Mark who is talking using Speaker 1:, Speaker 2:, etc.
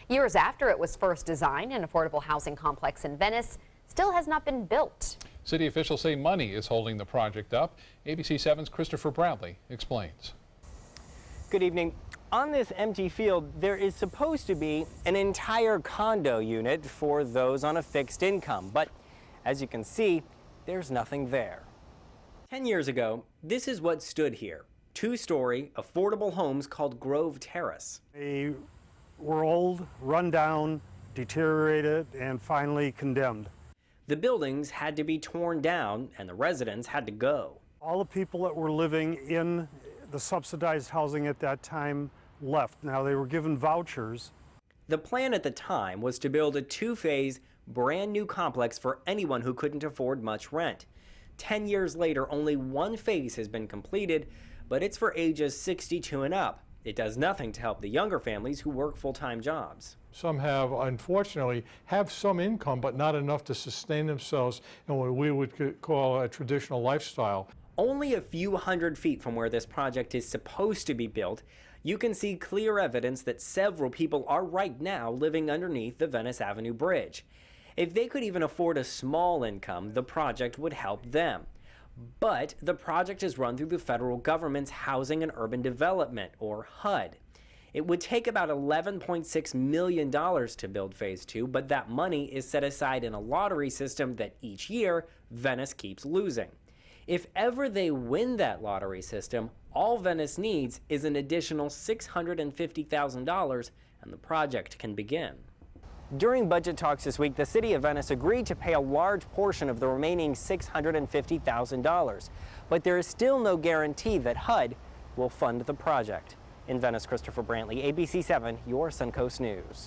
Speaker 1: Years after it was first designed, an affordable housing complex in Venice still has not been built.
Speaker 2: City officials say money is holding the project up. ABC 7's Christopher Bradley explains.
Speaker 3: Good evening. On this empty field, there is supposed to be an entire condo unit for those on a fixed income, but as you can see, there's nothing there. 10 years ago, this is what stood here. Two-story, affordable homes called Grove Terrace.
Speaker 4: They were old, run down, deteriorated, and finally condemned.
Speaker 3: The buildings had to be torn down and the residents had to go.
Speaker 4: All the people that were living in the subsidized housing at that time left. Now they were given vouchers.
Speaker 3: The plan at the time was to build a two-phase, brand new complex for anyone who couldn't afford much rent. 10 years later, only one phase has been completed, but it's for ages 62 and up. It does nothing to help the younger families who work full-time jobs.
Speaker 5: Some have, unfortunately, have some income, but not enough to sustain themselves in what we would call a traditional lifestyle.
Speaker 3: Only a few hundred feet from where this project is supposed to be built, you can see clear evidence that several people are right now living underneath the Venice Avenue Bridge. If they could even afford a small income, the project would help them. But the project is run through the federal government's Housing and Urban Development, or HUD. It would take about $11.6 million to build Phase 2, but that money is set aside in a lottery system that each year Venice keeps losing. If ever they win that lottery system, all Venice needs is an additional $650,000 and the project can begin. During budget talks this week, the city of Venice agreed to pay a large portion of the remaining $650,000, but there is still no guarantee that HUD will fund the project. In Venice, Christopher Brantley, ABC 7, your Suncoast News.